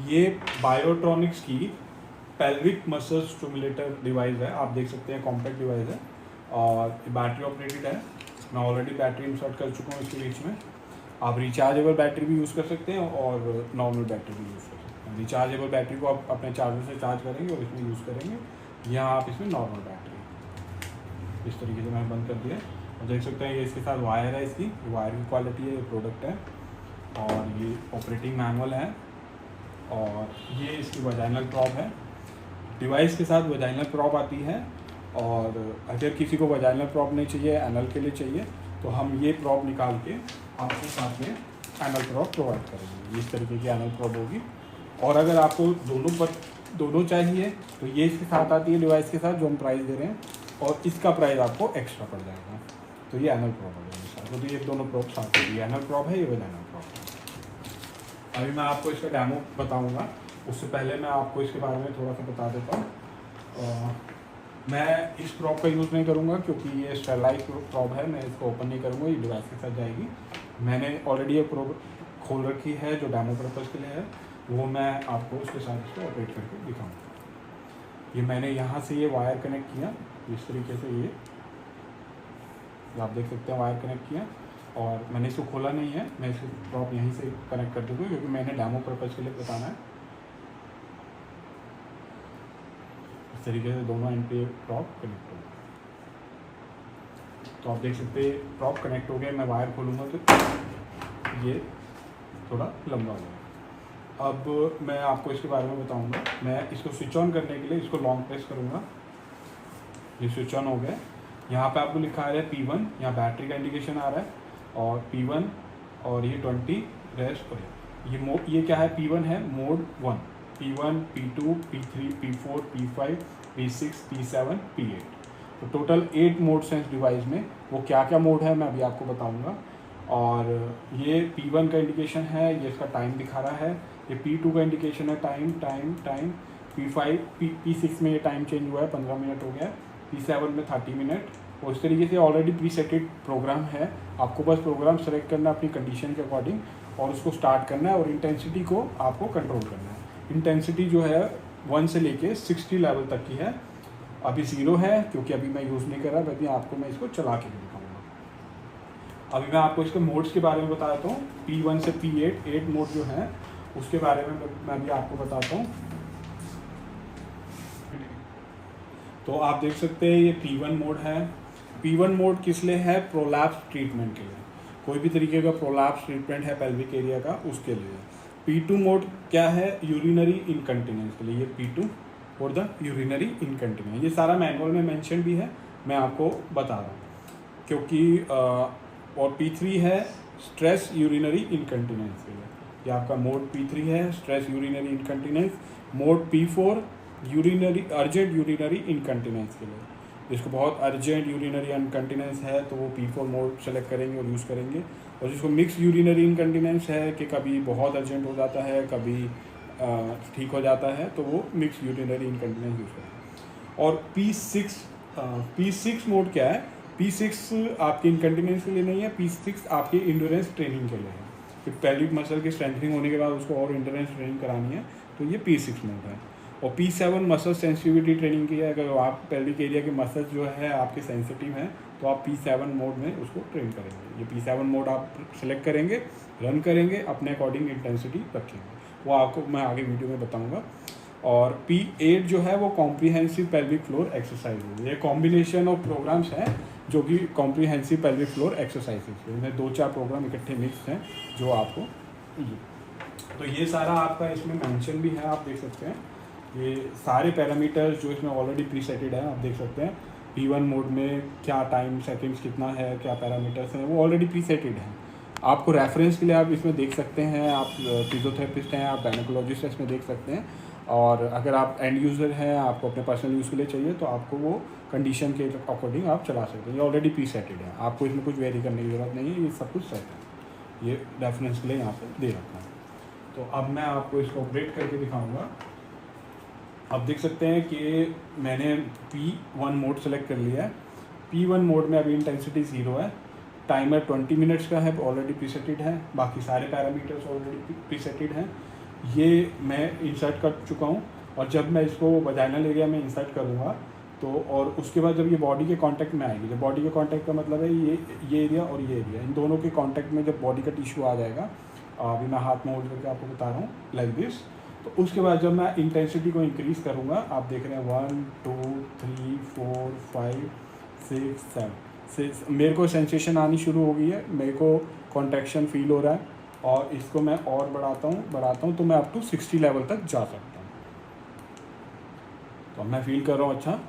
ये बायोट्रॉनिक्स की pelvic muscle stimulator device है। आप देख सकते हैं कॉम्पैक्ट डिवाइस है और बैटरी ऑपरेटेड है। मैं ऑलरेडी बैटरी इंसर्ट कर चुका हूँ इसके बीच में। आप रिचार्जेबल बैटरी भी यूज़ कर सकते हैं और नॉर्मल बैटरी भी यूज़ कर सकते हैं। रिचार्जेबल बैटरी को आप अपने चार्जर से चार्ज करेंगे और इसमें यूज़ करेंगे, या आप इसमें नॉर्मल बैटरी इस तरीके से मैंने बंद कर दिया। और देख सकते हैं ये इसके साथ वायर है, इसकी वायर की क्वालिटी है, ये प्रोडक्ट है और ये ऑपरेटिंग मैनुअल है और ये इसकी वजाइनल प्रॉप है। डिवाइस के साथ वजाइनल प्रॉप आती है और अगर किसी को वजाइनल प्रॉप नहीं चाहिए, एनल के लिए चाहिए, तो हम ये प्रॉप निकाल के आपके साथ में एनल प्रॉप प्रोवाइड करेंगे। इस तरीके की एनल प्रॉप होगी। और अगर आपको दोनों चाहिए तो ये इसके साथ आती है डिवाइस के साथ, जो हम प्राइस दे रहे हैं, और इसका प्राइस आपको एक्स्ट्रा पड़ जाएगा। तो ये एनल प्रॉप हो जाएगी साथ, तो ये दोनों प्रॉप साथ है। ये एनल प्रॉप है, ये वजाइनल प्रॉप है। अभी मैं आपको इसका डेमो बताऊँगा, उससे पहले मैं आपको इसके बारे में थोड़ा सा बता देता हूँ। मैं इस प्रॉप का यूज़ नहीं करूँगा क्योंकि ये स्टेरलाइज प्रॉप है, मैं इसको ओपन नहीं करूँगा, ये डिवाइस के साथ जाएगी। मैंने ऑलरेडी ये प्रॉप खोल रखी है जो डेमो पर्पज़ के लिए है, वो मैं आपको उसके साथ इसको ऑपरेट करके दिखाऊँगा। ये मैंने यहाँ से ये वायर कनेक्ट किया इस तरीके से, ये आप देख सकते हैं वायर कनेक्ट किया और मैंने इसको खोला नहीं है। मैं इसको प्रॉप यहीं से कनेक्ट कर दूँगा क्योंकि मैंने डेमो पर्पज़ के लिए बताना है। इस तरीके से दोनों एंड पे प्रॉप कनेक्ट हो गया। तो आप देख सकते हैं प्रॉप कनेक्ट हो गया। मैं वायर खोलूँगा तो ये थोड़ा लंबा हो गया। अब मैं आपको इसके बारे में बताऊँगा। मैं इसको स्विच ऑन करने के लिए इसको लॉन्ग प्रेस करूँगा। ये स्विच ऑन हो गया। यहाँ पे आपको लिखा आ रहा है P1, यहाँ बैटरी का इंडिकेशन आ रहा है और P1 और ये 20 रेस्ट और ये क्या है, P1 है mode 1, P1, P2, P3, P4, P5, P6, P7, P8। तो टोटल 8 मोड्स हैं इस डिवाइस में। वो क्या क्या मोड है मैं अभी आपको बताऊंगा। और ये P1 का इंडिकेशन है, ये इसका टाइम दिखा रहा है। ये P2 का इंडिकेशन है, टाइम। P6 में ये टाइम चेंज हुआ है, 15 मिनट हो गया। P7 में 30 मिनट। और इस तरीके से ऑलरेडी प्रीसेटेड प्रोग्राम है। आपको बस प्रोग्राम सेलेक्ट करना है अपनी कंडीशन के अकॉर्डिंग और उसको स्टार्ट करना है और इंटेंसिटी को आपको कंट्रोल करना है। इंटेंसिटी जो है 1 से लेके 60 लेवल तक की है। अभी 0 है क्योंकि अभी मैं यूज़ नहीं कर रहा, अभी आपको मैं इसको चला के दिखाऊंगा। अभी मैं आपको इसके मोड्स के बारे में बता देता हूँ। P1 से P8 8 मोड जो हैं उसके बारे में मैं भी आपको बताता हूँ। तो आप देख सकते हैं ये P1 मोड है। P1 मोड किस लिए है, प्रोलैप्स ट्रीटमेंट के लिए। कोई भी तरीके का प्रोलैप्स ट्रीटमेंट है पेल्विक एरिया का, उसके लिए। P2 मोड क्या है, यूरिनरी इनकंटिनेंस के लिए। ये P2 और द यूरिनरी इनकंटिनेंस, ये सारा मैनुअल में मेंशन भी है, मैं आपको बता रहा हूँ क्योंकि और P3 है स्ट्रेस यूरिनरी इनकंटिनेंस के लिए। ये आपका मोड P3 है, stress urinary incontinence. Mode P4 urgent urinary incontinence के लिए। जिसको बहुत अर्जेंट यूरिनरी इनकंटिनेंस है तो वो P4 मोड सेलेक्ट करेंगे और यूज़ करेंगे। और जिसको मिक्स यूरिनरी इनकंटिनेंस है कि कभी बहुत अर्जेंट हो जाता है, कभी ठीक हो जाता है, तो वो मिक्स यूरिनरी इनकंटिनेंस यूज़ करेंगे। और P6 मोड क्या है, P6 आपके इनकंटिनेंस के लिए नहीं है, P6 आपके इंड्योरेंस ट्रेनिंग के लिए है। कि पेल्विक मसल की स्ट्रेंथनिंग होने के बाद उसको और इंड्योरेंस ट्रेनिंग करानी है, तो ये P6 मोड है। और P7 मसल सेंसिटिविटी ट्रेनिंग की है। अगर आप पेल्विक एरिया के मसल जो है आपके सेंसिटिव हैं तो आप P7 मोड में उसको ट्रेन करेंगे। ये P7 मोड आप सेलेक्ट करेंगे, रन करेंगे, अपने अकॉर्डिंग इंटेंसिटी रखेंगे, वो आपको मैं आगे वीडियो में बताऊंगा। और P8 जो है वो कॉम्प्रिहेंसिव पेल्विक फ्लोर एक्सरसाइज है। ये कॉम्बिनेशन ऑफ प्रोग्राम्स हैं जो कि कॉम्प्रिहेंसिव पेल्विक फ्लोर एक्सरसाइजेज, इनमें 2-4 प्रोग्राम इकट्ठे मिक्स हैं जो आपको तो ये सारा आपका इसमें मेंशन भी है। आप देख सकते हैं ये सारे पैरामीटर्स जो इसमें ऑलरेडी प्रीसेटेड है। आप देख सकते हैं P1 मोड में क्या टाइम सेकंड्स कितना है, क्या पैरामीटर्स हैं, वो ऑलरेडी प्रीसेटेड हैं। आपको रेफरेंस के लिए आप इसमें देख सकते हैं। आप फिजियोथेरेपिस्ट हैं, आप गायनेकोलॉजिस्ट हैं, इसमें देख सकते हैं। और अगर आप एंड यूज़र हैं, आपको अपने पर्सनल यूज़ के लिए चाहिए, तो आपको वो कंडीशन के अकॉर्डिंग आप चला सकते हैं। ये ऑलरेडी प्रीसेटेड है, आपको इसमें कुछ वेरी करने की ज़रूरत नहीं है, ये सब कुछ सेट है। ये रेफरेंस के लिए यहाँ पर दे रखा है। तो अब मैं आपको इसको ऑपरेट करके दिखाऊँगा। आप देख सकते हैं कि मैंने P1 मोड सेलेक्ट कर लिया है। P1 मोड में अभी इंटेंसिटी 0 है। टाइमर 20 मिनट्स का है, ऑलरेडी प्रीसेटेड है। बाकी सारे पैरामीटर्स ऑलरेडी प्रीसेटेड हैं। ये मैं इंसर्ट कर चुका हूँ, और जब मैं इसको वजाइनल एरिया में इंसर्ट करूँगा तो और उसके बाद जब ये बॉडी के कांटेक्ट में आएगी, जब बॉडी के कांटेक्ट का मतलब है ये एरिया और ये एरिया, इन दोनों के कांटेक्ट में जब बॉडी का टिश्यू आ जाएगा, अभी मैं हाथ में होल्ड करके आपको बता रहा हूँ लाइक दिस, तो उसके बाद जब मैं इंटेंसिटी को इंक्रीज़ करूँगा, आप देख रहे हैं 1 2 3 4 5 6 7 मेरे को सेंसेशन आनी शुरू हो गई है, मेरे को कॉन्ट्रैक्शन फील हो रहा है, और इसको मैं और बढ़ाता हूँ तो मैं अप टू 60 लेवल तक जा सकता हूँ। तो मैं फील कर रहा हूँ अच्छा।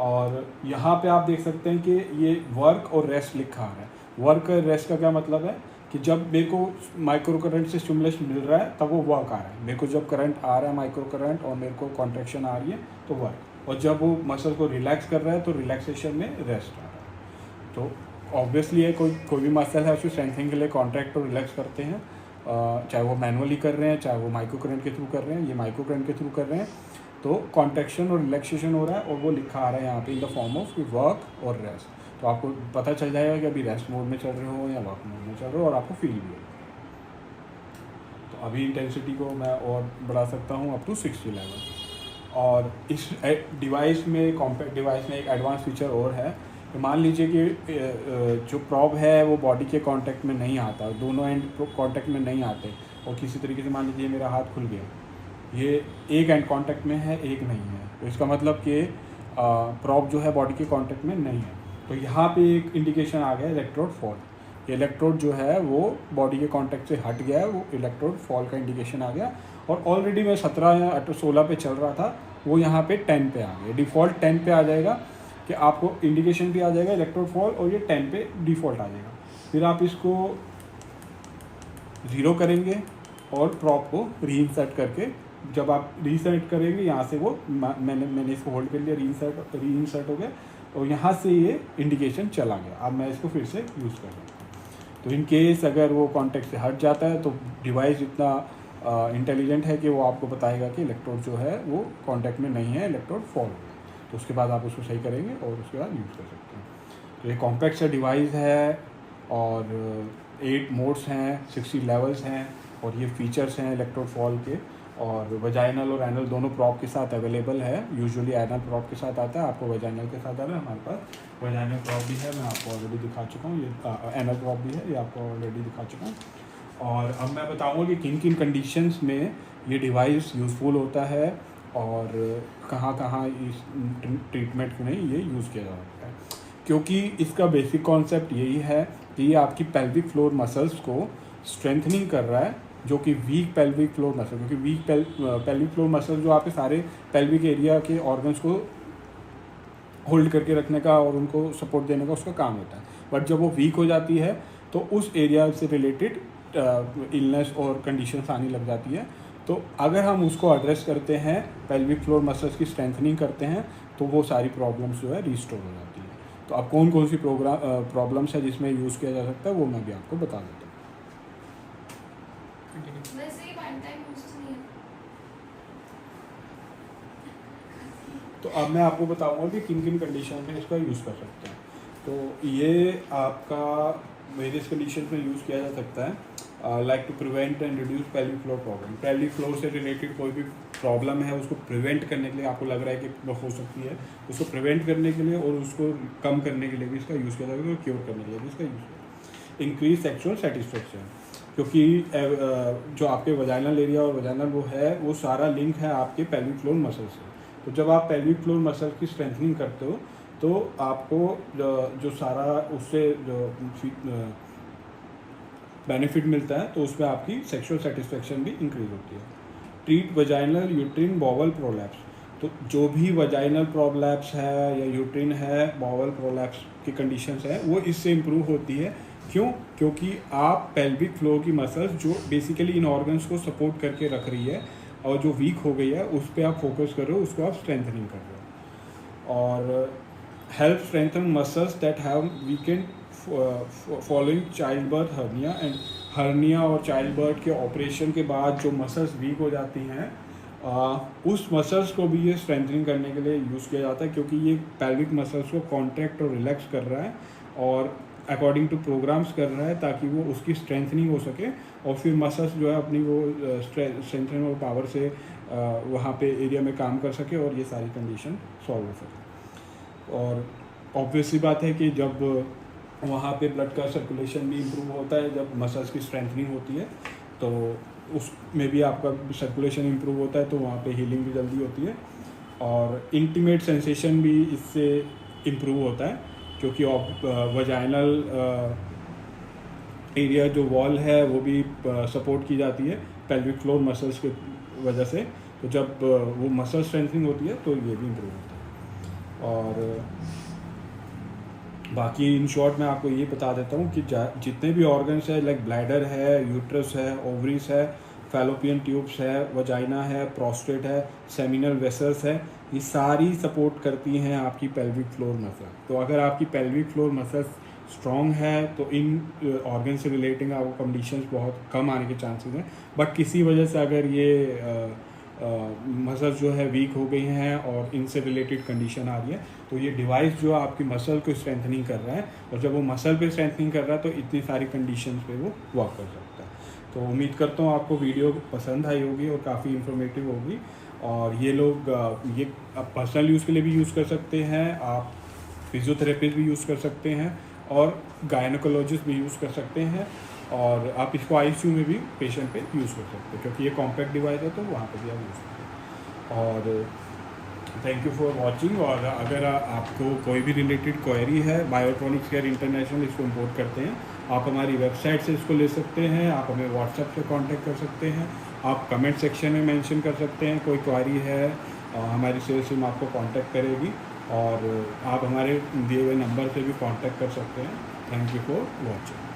और यहाँ पे आप देख सकते हैं कि ये वर्क और रेस्ट लिखा आ रहा है। वर्क और रेस्ट का क्या मतलब है कि जब मेरे को माइक्रो करंट से स्टिमुलेशन मिल रहा है तब वो वर्क आ रहा है, मेरे को जब करंट आ रहा है माइक्रो करंट और मेरे को कॉन्ट्रैक्शन आ रही है तो वर्क, और जब वो मसल को रिलैक्स कर रहा है तो रिलैक्सेशन में रेस्ट आ रहा है। तो ऑब्वियसली है कोई भी मसल है उसको स्ट्रेंथनिंग के लिए कॉन्ट्रैक्ट और रिलैक्स करते हैं, चाहे वो मैनुअली कर रहे हैं चाहे वो माइक्रो करंट के थ्रू कर रहे हैं, ये माइक्रो करंट के थ्रू कर रहे हैं, तो कॉन्ट्रैक्शन और रिलैक्सेशन हो रहा है, और वो लिखा आ रहा है यहाँ पे in the form of work और रेस्ट। तो आपको पता चल जाएगा कि अभी रेस्ट मोड में चल रहे हो या वर्क मोड में चल रहे हो, और आपको फील भी होगा। तो अभी इंटेंसिटी को मैं और बढ़ा सकता हूँ अप टू 60 लेवल। और इस डिवाइस में कॉम्पैक्ट डिवाइस में एक एडवांस फीचर और है कि मान लीजिए कि जो प्रॉब है वो बॉडी के कांटेक्ट में नहीं आता, दोनों एंड कांटेक्ट में नहीं आते, और किसी तरीके से मान लीजिए मेरा हाथ खुल गया, ये एक एंड कांटेक्ट में है एक नहीं है, तो इसका मतलब कि प्रॉब जो है बॉडी के कांटेक्ट में नहीं है। तो यहाँ पे एक इंडिकेशन आ गया इलेक्ट्रोड फॉल, इलेक्ट्रोड जो है वो बॉडी के कांटेक्ट से हट गया है, वो इलेक्ट्रोड फॉल का इंडिकेशन आ गया। और ऑलरेडी मैं 17 या 16 पे चल रहा था, वो यहाँ पे 10 पे आ गया, डिफ़ॉल्ट 10 पे आ जाएगा कि आपको इंडिकेशन भी आ जाएगा इलेक्ट्रोड फॉल, और ये 10 पे डिफ़ॉल्ट आ जाएगा। फिर आप इसको 0 करेंगे और प्रॉप को रीइंसर्ट करके, जब आप रीसेट करेंगे यहाँ से वो मैंने इसको होल्ड कर लिया, रीइंसर्ट हो गया, और यहाँ से ये इंडिकेशन चला गया। अब मैं इसको फिर से यूज़ कर सकता हूँ। तो इन केस अगर वो कॉन्टेक्ट से हट जाता है तो डिवाइस इतना इंटेलिजेंट है कि वो आपको बताएगा कि इलेक्ट्रोड जो है वो कॉन्टेक्ट में नहीं है, इलेक्ट्रोड फॉल हो गया। तो उसके बाद आप उसको सही करेंगे और उसके बाद यूज़ कर सकते हैं। तो ये कॉम्पैक्ट सा डिवाइस है, और 8 मोड्स हैं, 60 लेवल्स हैं, और ये फीचर्स हैं इलेक्ट्रोड फॉल के, और वजाइनल और एनल दोनों प्रॉप के साथ अवेलेबल है। यूजुअली एनल प्रॉप के साथ आता है, आपको वजाइनल के साथ आ रहा है, हमारे पास वजाइनल प्रॉप भी है, मैं आपको ऑलरेडी दिखा चुका हूँ, ये एनल प्रॉप भी है, ये आपको ऑलरेडी दिखा चुका हूँ। और अब मैं बताऊँगा कि किन किन कंडीशंस में ये डिवाइस यूज़फुल होता है और कहाँ कहाँ इस ट्रीटमेंट में ये यूज़ किया जा सकता है। क्योंकि इसका बेसिक कॉन्सेप्ट यही है कि ये आपकी पेल्विक फ्लोर मसल्स को स्ट्रेंथनिंग कर रहा है, जो कि वीक पेल्विक फ्लोर मसल, क्योंकि वीक पेल्विक फ्लोर मसल जो आपके सारे पेल्विक एरिया के ऑर्गन्स को होल्ड करके रखने का और उनको सपोर्ट देने का उसका काम होता है। बट जब वो वीक हो जाती है तो उस एरिया से रिलेटेड इलनेस और कंडीशंस आने लग जाती है। तो अगर हम उसको एड्रेस करते हैं, पेल्विक फ्लोर मसल्स की स्ट्रेंथनिंग करते हैं, तो वो सारी प्रॉब्लम्स जो है रिस्टोर हो जाती है। तो अब कौन कौन सी प्रॉब्लम्स है जिसमें यूज़ किया जा सकता है वो मैं भी आपको बता देता हूँ। तो अब मैं आपको बताऊंगा कि किन किन कंडीशन में इसका यूज़ कर सकते हैं। तो ये आपका वेरियस कंडीशन में यूज़ किया जा सकता है, like to prevent and reduce pelvic floor problem. Pelvic floor से रिलेटेड कोई भी प्रॉब्लम है उसको प्रिवेंट करने के लिए, आपको लग रहा है कि हो सकती है, उसको प्रिवेंट करने के लिए और उसको कम करने के लिए भी इसका यूज़ किया जाएगा, और क्योर करने के लिए भी इसका यूज़ किया। इंक्रीज सेक्सुअल सेटिस्फेक्शन, क्योंकि जो आपके वजाइनल एरिया और वजाइनल वो है, वो सारा लिंक है आपके पेल्विक फ्लोर मसल से। तो जब आप पेल्विक फ्लोर मसल की स्ट्रेंथनिंग करते हो तो आपको जो सारा उससे जो बेनिफिट मिलता है, तो उसमें आपकी सेक्सुअल सेटिस्फेक्शन भी इंक्रीज होती है। Treat vaginal uterine bowel prolapse, तो जो भी वजाइनल प्रोलैप्स है या यूट्रिन है, बॉवल प्रोलैप्स की कंडीशंस है, वो इससे इम्प्रूव होती है। क्यों? क्योंकि आप पेल्विक फ्लोर की मसल्स जो बेसिकली इन ऑर्गन्स को सपोर्ट करके रख रही है और जो वीक हो गई है उस पर आप फोकस कर रहे हो, उसको आप स्ट्रेंथनिंग कर रहे हो। और help strengthen muscles that have weekend following child birth hernia, and hernia और चाइल्ड बर्थ के ऑपरेशन के बाद जो मसल्स वीक हो जाती हैं, उस मसल्स को भी ये स्ट्रेंथनिंग करने के लिए यूज़ किया जाता है, क्योंकि ये पेल्विक मसल्स को कॉन्ट्रैक्ट और रिलैक्स कर रहा है। और अकॉर्डिंग टू प्रोग्राम्स कर रहा है ताकि वो उसकी स्ट्रेंथनिंग हो सके और फिर मसल्स जो है अपनी वो स्ट्रेंथनिंग और पावर से वहाँ पे एरिया में काम कर सके और ये सारी कंडीशन सॉल्व हो सके। और ऑब्वियसली बात है कि जब वहाँ पे ब्लड का सर्कुलेशन भी इम्प्रूव होता है, जब मसल्स की स्ट्रेंथनिंग होती है तो उसमें भी आपका सर्कुलेशन इम्प्रूव होता है, तो वहाँ पे हीलिंग भी जल्दी होती है और इंटीमेट सेंसेशन भी इससे इम्प्रूव होता है, क्योंकि वजाइनल एरिया जो वॉल है वो भी सपोर्ट की जाती है पेल्विक फ्लोर मसल्स के वजह से। तो जब वो मसल स्ट्रेंथनिंग होती है तो ये भी इम्प्रूव होता है। और बाकी इन शॉर्ट मैं आपको ये बता देता हूँ कि जितने भी ऑर्गन्स है, लाइक ब्लैडर है, यूट्रस है, ओवरीज है, फैलोपियन ट्यूब्स है, वजाइना है, प्रोस्टेट है, सेमिनल वेसल्स है, ये सारी सपोर्ट करती हैं आपकी पेल्विक फ्लोर मसल। तो अगर आपकी पेल्विक फ्लोर मसल स्ट्रॉन्ग है तो इन ऑर्गन से रिलेटिंग आपको कंडीशंस बहुत कम आने के चांसेस हैं। बट किसी वजह से अगर ये मसल जो है वीक हो गई हैं और इनसे रिलेटेड कंडीशन आ रही है, तो ये डिवाइस जो आपकी मसल को स्ट्रेंथनिंग कर रहा है, और जब वो मसल पे स्ट्रेंथनिंग कर रहा है तो इतनी सारी कंडीशंस पे वो वर्क कर सकता है। तो उम्मीद करता हूँ आपको वीडियो पसंद आई होगी और काफ़ी इन्फॉर्मेटिव होगी। और ये लोग ये पर्सनल यूज़ के लिए भी यूज़ कर सकते हैं, आप फिजियोथेरेपिस्ट भी यूज़ कर सकते हैं और गायनोकोलॉजिस्ट भी यूज़ कर सकते हैं, और आप इसको आईसीयू में भी पेशेंट पे यूज़ कर सकते हैं, क्योंकि ये कॉम्पैक्ट डिवाइस है तो वहाँ पे भी आप यूज़ करते हैं। और थैंक यू फॉर वाचिंग। और अगर आपको कोई भी रिलेटेड क्वेरी है, बायोट्रॉनिक्स केयर इंटरनेशनल इसको इम्पोर्ट करते हैं, आप हमारी वेबसाइट से इसको ले सकते हैं, आप हमें व्हाट्सएप से कांटेक्ट कर सकते हैं, आप कमेंट सेक्शन में मेंशन कर सकते हैं कोई क्वेरी है, हमारी सेल्स टीम आपको कांटेक्ट करेगी, और आप हमारे दिए हुए नंबर से भी कांटेक्ट कर सकते हैं। Thank you for watching.